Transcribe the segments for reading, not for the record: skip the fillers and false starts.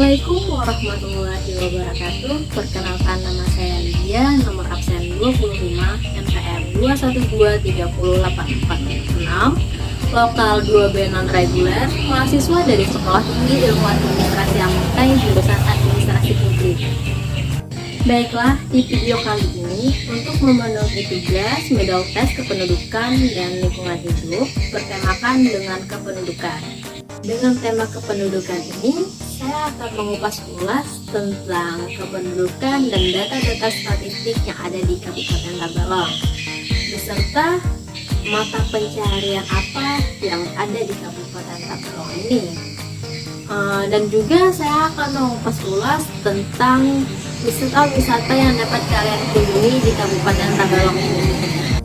Assalamualaikum warahmatullahi wabarakatuh. Perkenalkan, nama saya Lydia, nomor absen 25, NPM 212308446, lokal 2B non-reguler, mahasiswa dari Sekolah Tinggi Ilmu Administrasi Amtai, jurusan Administrasi Publik. Baiklah, di video kali ini untuk memenuhi tugas modal tes kependudukan dan lingkungan hidup bertemakan dengan kependudukan. Dengan tema kependudukan ini, saya akan mengupas ulas tentang kependudukan dan data-data statistik yang ada di Kabupaten Tabalong, beserta mata pencaharian apa yang ada di Kabupaten Tabalong ini. Dan juga saya akan mengupas ulas tentang wisata-wisata yang dapat kalian kunjungi di Kabupaten Tabalong ini.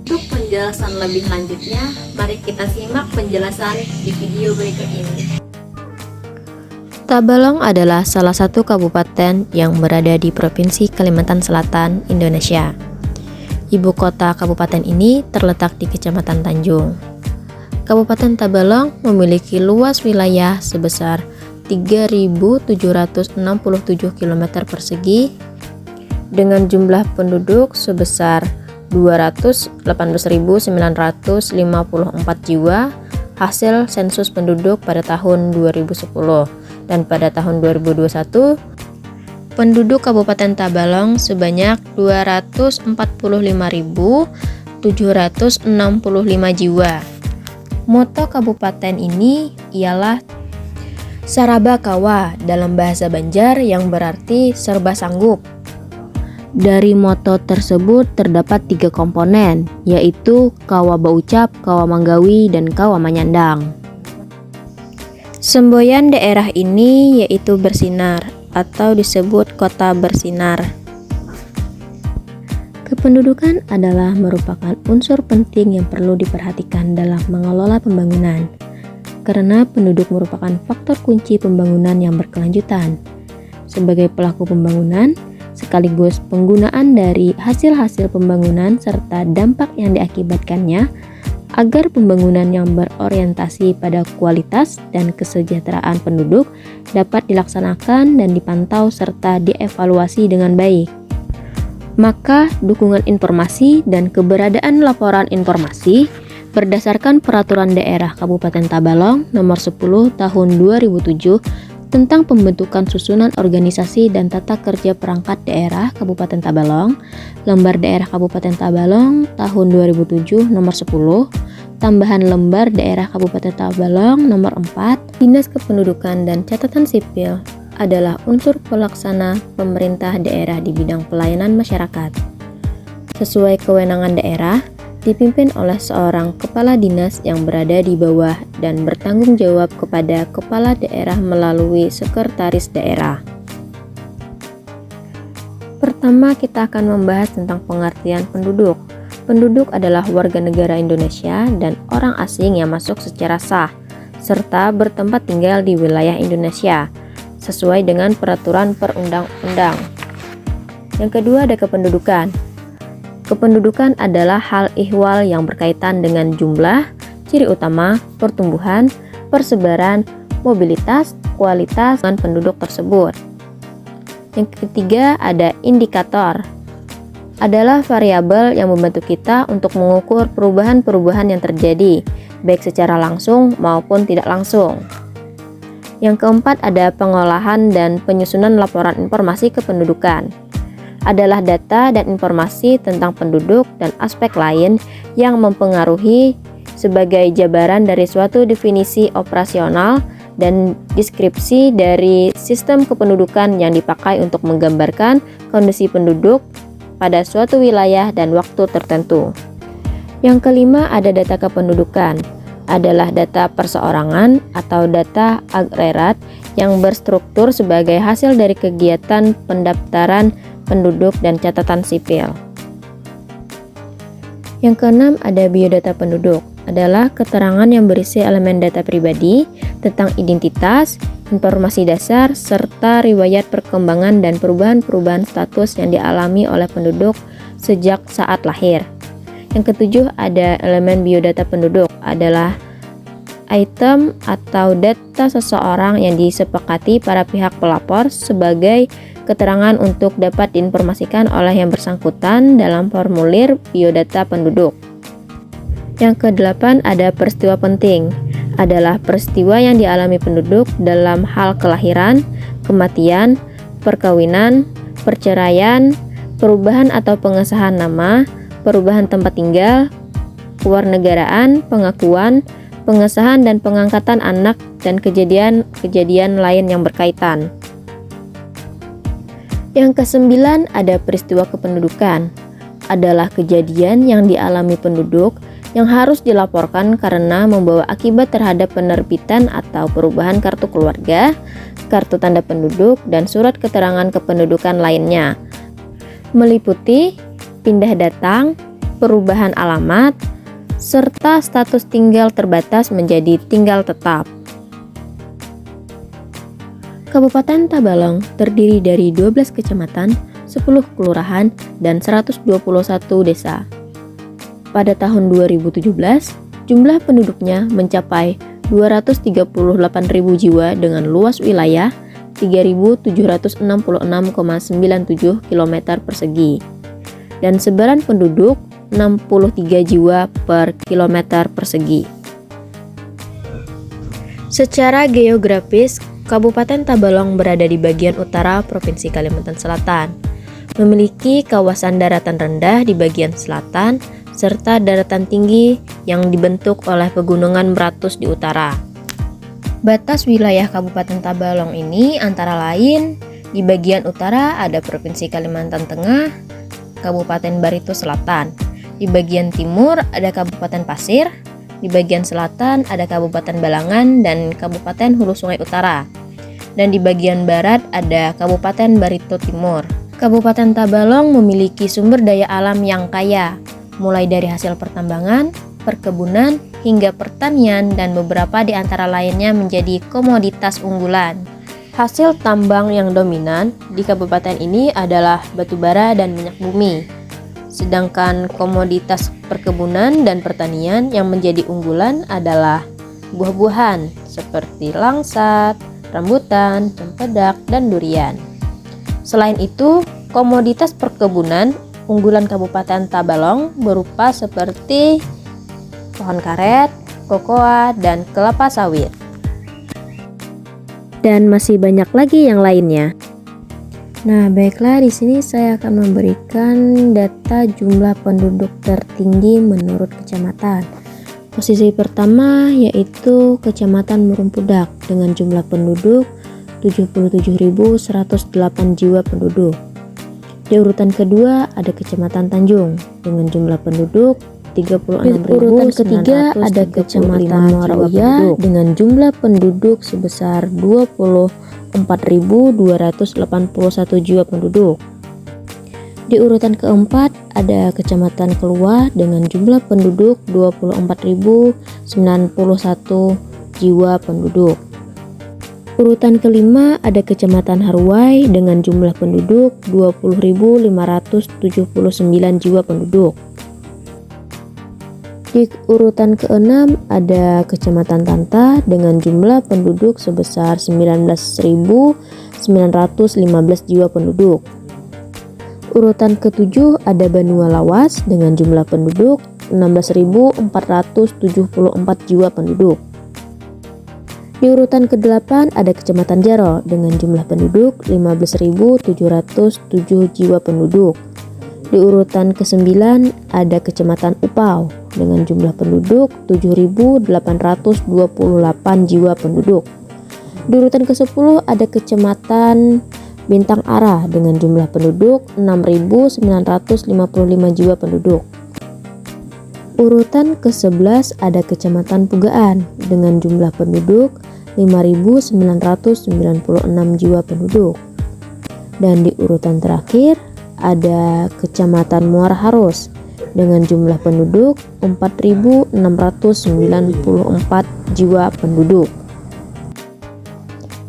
Untuk penjelasan lebih lanjutnya, mari kita simak penjelasan di video berikut ini. Tabalong adalah salah satu kabupaten yang berada di Provinsi Kalimantan Selatan, Indonesia. Ibu kota kabupaten ini terletak di Kecamatan Tanjung. Kabupaten Tabalong memiliki luas wilayah sebesar 3.767 km persegi dengan jumlah penduduk sebesar 218.954 jiwa hasil sensus penduduk pada tahun 2010, dan pada tahun 2021 penduduk Kabupaten Tabalong sebanyak 245.765 jiwa. Moto kabupaten ini ialah Saraba Kawa dalam bahasa Banjar yang berarti serba sanggup. Dari moto tersebut terdapat 3 komponen, yaitu Kawa Baucap, Kawa Manggawi, dan Kawa Manyandang. Semboyan daerah ini yaitu Bersinar atau disebut Kota Bersinar. Kependudukan adalah merupakan unsur penting yang perlu diperhatikan dalam mengelola pembangunan, karena penduduk merupakan faktor kunci pembangunan yang berkelanjutan. Sebagai pelaku pembangunan, sekaligus penggunaan dari hasil-hasil pembangunan serta dampak yang diakibatkannya agar pembangunan yang berorientasi pada kualitas dan kesejahteraan penduduk dapat dilaksanakan dan dipantau serta dievaluasi dengan baik. Maka, dukungan informasi dan keberadaan laporan informasi berdasarkan Peraturan Daerah Kabupaten Tabalong Nomor 10 Tahun 2007 tentang pembentukan susunan organisasi dan tata kerja perangkat daerah Kabupaten Tabalong, Lembar Daerah Kabupaten Tabalong tahun 2007 nomor 10, tambahan Lembar Daerah Kabupaten Tabalong nomor 4, Dinas Kependudukan dan Catatan Sipil adalah unsur pelaksana pemerintah daerah di bidang pelayanan masyarakat. Sesuai kewenangan daerah, dipimpin oleh seorang kepala dinas yang berada di bawah dan bertanggung jawab kepada kepala daerah melalui sekretaris daerah. Pertama, kita akan membahas tentang pengertian penduduk. Penduduk adalah warga negara Indonesia dan orang asing yang masuk secara sah, serta bertempat tinggal di wilayah Indonesia, sesuai dengan peraturan perundang-undang. Yang kedua ada kependudukan. Kependudukan adalah hal ihwal yang berkaitan dengan jumlah, ciri utama, pertumbuhan, persebaran, mobilitas, kualitas penduduk tersebut. Yang ketiga ada indikator. Adalah variabel yang membantu kita untuk mengukur perubahan-perubahan yang terjadi, baik secara langsung maupun tidak langsung. Yang keempat ada pengolahan dan penyusunan laporan informasi kependudukan. Adalah data dan informasi tentang penduduk dan aspek lain yang mempengaruhi sebagai jabaran dari suatu definisi operasional dan deskripsi dari sistem kependudukan yang dipakai untuk menggambarkan kondisi penduduk pada suatu wilayah dan waktu tertentu. Yang kelima ada data kependudukan. Adalah data perseorangan atau data agregat yang berstruktur sebagai hasil dari kegiatan pendaftaran penduduk dan catatan sipil. Yang keenam ada biodata penduduk. Adalah keterangan yang berisi elemen data pribadi tentang identitas, informasi dasar, serta riwayat perkembangan dan perubahan-perubahan status yang dialami oleh penduduk sejak saat lahir. Yang ketujuh ada elemen biodata penduduk. Adalah item atau data seseorang yang disepakati para pihak pelapor sebagai keterangan untuk dapat diinformasikan oleh yang bersangkutan dalam formulir biodata penduduk. Yang kedelapan ada peristiwa penting, adalah peristiwa yang dialami penduduk dalam hal kelahiran, kematian, perkawinan, perceraian, perubahan atau pengesahan nama, perubahan tempat tinggal, kewarganegaraan, pengakuan, pengesahan dan pengangkatan anak, dan kejadian-kejadian lain yang berkaitan. Yang kesembilan ada peristiwa kependudukan, adalah kejadian yang dialami penduduk yang harus dilaporkan karena membawa akibat terhadap penerbitan atau perubahan kartu keluarga, kartu tanda penduduk, dan surat keterangan kependudukan lainnya, meliputi pindah datang, perubahan alamat, serta status tinggal terbatas menjadi tinggal tetap. Kabupaten Tabalong terdiri dari 12 kecamatan, 10 kelurahan, dan 121 desa. Pada tahun 2017, jumlah penduduknya mencapai 238.000 jiwa dengan luas wilayah 3.766,97 km persegi dan sebaran penduduk 63 jiwa per kilometer persegi. Secara geografis, Kabupaten Tabalong berada di bagian utara Provinsi Kalimantan Selatan, memiliki kawasan daratan rendah di bagian selatan, serta daratan tinggi yang dibentuk oleh pegunungan beratus di utara. Batas wilayah Kabupaten Tabalong ini antara lain, di bagian utara ada Provinsi Kalimantan Tengah, Kabupaten Barito Selatan. Di bagian timur ada Kabupaten Pasir, di bagian selatan ada Kabupaten Balangan dan Kabupaten Hulu Sungai Utara. Dan di bagian barat ada Kabupaten Barito Timur. Kabupaten Tabalong memiliki sumber daya alam yang kaya, mulai dari hasil pertambangan, perkebunan, hingga pertanian, dan beberapa di antara lainnya menjadi komoditas unggulan. Hasil tambang yang dominan di kabupaten ini adalah batu bara dan minyak bumi. Sedangkan komoditas perkebunan dan pertanian yang menjadi unggulan adalah buah-buahan seperti langsat, rambutan, cempedak, dan durian. Selain itu, komoditas perkebunan unggulan Kabupaten Tabalong berupa seperti pohon karet, kokoa, dan kelapa sawit. Dan masih banyak lagi yang lainnya. Nah, baiklah, di sini saya akan memberikan data jumlah penduduk tertinggi menurut kecamatan. Posisi pertama yaitu Kecamatan Murumpudak dengan jumlah penduduk 77.108 jiwa penduduk. Di urutan kedua ada Kecamatan Tanjung dengan jumlah penduduk 36.995. Di urutan ketiga ada Kecamatan Muarauya dengan jumlah penduduk sebesar 24.281 jiwa penduduk. Di urutan keempat ada Kecamatan Keluah dengan jumlah penduduk 24.091 jiwa penduduk. Urutan kelima ada Kecamatan Haruai dengan jumlah penduduk 20.579 jiwa penduduk. Di urutan keenam ada Kecamatan Tanta dengan jumlah penduduk sebesar 19.915 jiwa penduduk. Urutan ketujuh ada Banua Lawas dengan jumlah penduduk 16.474 jiwa penduduk. Di urutan ke-8 ada Kecamatan Jaro dengan jumlah penduduk 15.707 jiwa penduduk. Di urutan ke-9 ada Kecamatan Upau dengan jumlah penduduk 7.828 jiwa penduduk. Di urutan ke-10 ada Kecamatan Bintang Ara dengan jumlah penduduk 6.955 jiwa penduduk. Urutan ke-11 ada Kecamatan Pugaan dengan jumlah penduduk 5.996 jiwa penduduk. Dan di urutan terakhir ada Kecamatan Muara Harus dengan jumlah penduduk 4.694 jiwa penduduk.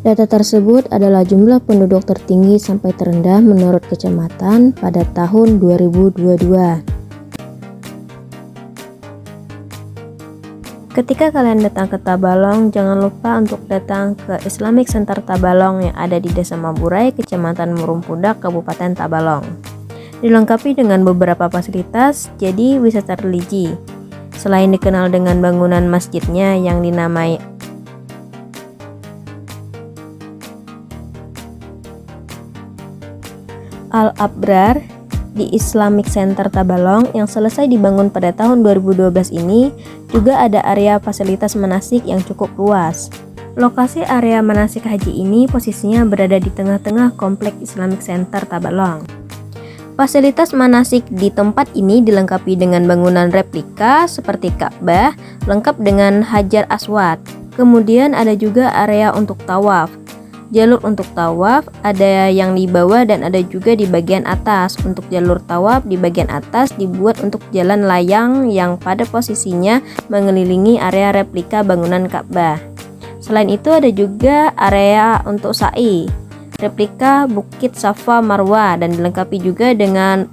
Data tersebut adalah jumlah penduduk tertinggi sampai terendah menurut kecamatan pada tahun 2022. Ketika kalian datang ke Tabalong, jangan lupa untuk datang ke Islamic Center Tabalong yang ada di Desa Maburay, Kecamatan Murumpudak, Kabupaten Tabalong. Dilengkapi dengan beberapa fasilitas, jadi wisata religi. Selain dikenal dengan bangunan masjidnya yang dinamai Al-Abrar di Islamic Center Tabalong yang selesai dibangun pada tahun 2012 ini, juga ada area fasilitas manasik yang cukup luas. Lokasi area manasik haji ini posisinya berada di tengah-tengah kompleks Islamic Center Tabalong. Fasilitas manasik di tempat ini dilengkapi dengan bangunan replika seperti Ka'bah, lengkap dengan Hajar Aswad. Kemudian ada juga area untuk tawaf. Jalur untuk tawaf ada yang di bawah dan ada juga di bagian atas. Untuk jalur tawaf di bagian atas dibuat untuk jalan layang yang pada posisinya mengelilingi area replika bangunan Ka'bah. Selain itu ada juga area untuk sa'i, replika Bukit Safa Marwa, dan dilengkapi juga dengan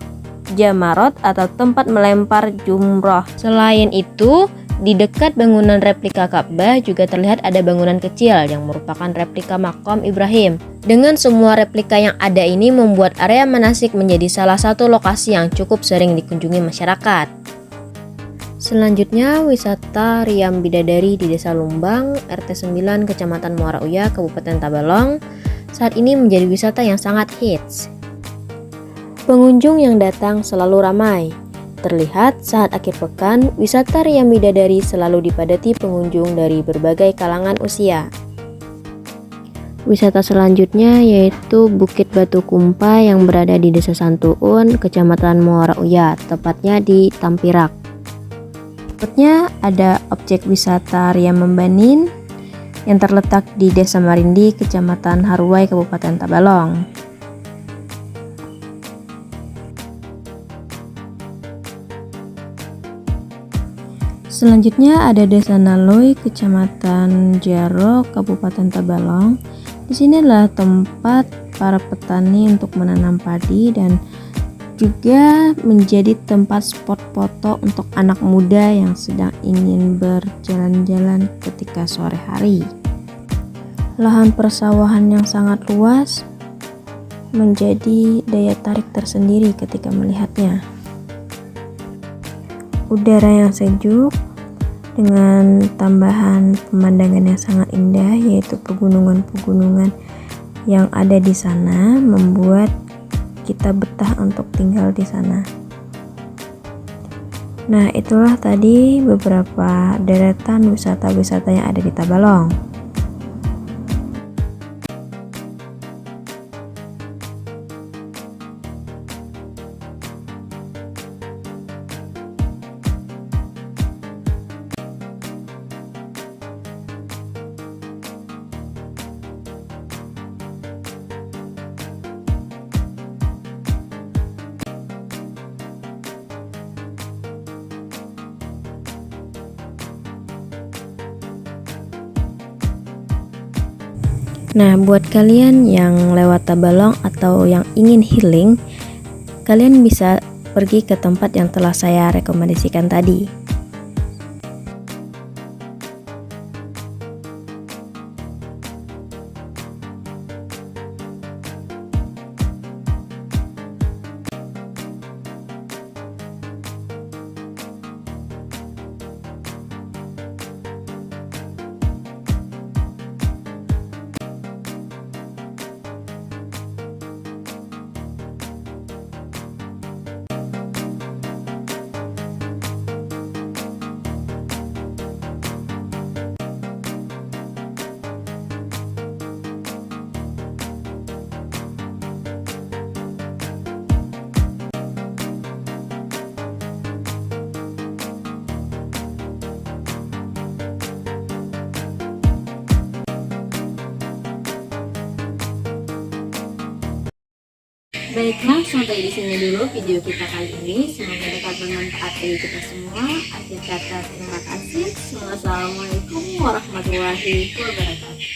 jamarot atau tempat melempar jumroh. Selain itu, di dekat bangunan replika Ka'bah juga terlihat ada bangunan kecil yang merupakan replika Maqam Ibrahim. Dengan semua replika yang ada ini membuat area manasik menjadi salah satu lokasi yang cukup sering dikunjungi masyarakat. Selanjutnya, wisata Riam Bidadari di Desa Lumbang, RT 9, Kecamatan Muara Uya, Kabupaten Tabalong, saat ini menjadi wisata yang sangat hits. Pengunjung yang datang selalu ramai. Terlihat saat akhir pekan, wisata Riam Bidadari selalu dipadati pengunjung dari berbagai kalangan usia. Wisata selanjutnya yaitu Bukit Batu Kumpai yang berada di Desa Santuun, Kecamatan Muara Uya, tepatnya di Tampirak. Berikutnya ada objek wisata Riam Membanin yang terletak di Desa Marindi, Kecamatan Haruai, Kabupaten Tabalong. Selanjutnya ada Desa Naloi, Kecamatan Jaro, Kabupaten Tabalong. Di sini adalah tempat para petani untuk menanam padi dan juga menjadi tempat spot foto untuk anak muda yang sedang ingin berjalan-jalan ketika sore hari. Lahan persawahan yang sangat luas menjadi daya tarik tersendiri ketika melihatnya. Udara yang sejuk dengan tambahan pemandangan yang sangat indah yaitu pegunungan-pegunungan yang ada di sana membuat kita betah untuk tinggal di sana. Nah, itulah tadi beberapa deretan wisata-wisata yang ada di Tabalong. Nah, buat kalian yang lewat Tabalong atau yang ingin healing, kalian bisa pergi ke tempat yang telah saya rekomendasikan tadi. Baiklah, sampai di sini dulu video kita kali ini. Semoga dapat bermanfaat bagi kita semua. Akhir kata, terima kasih. Wassalamualaikum warahmatullahi wabarakatuh.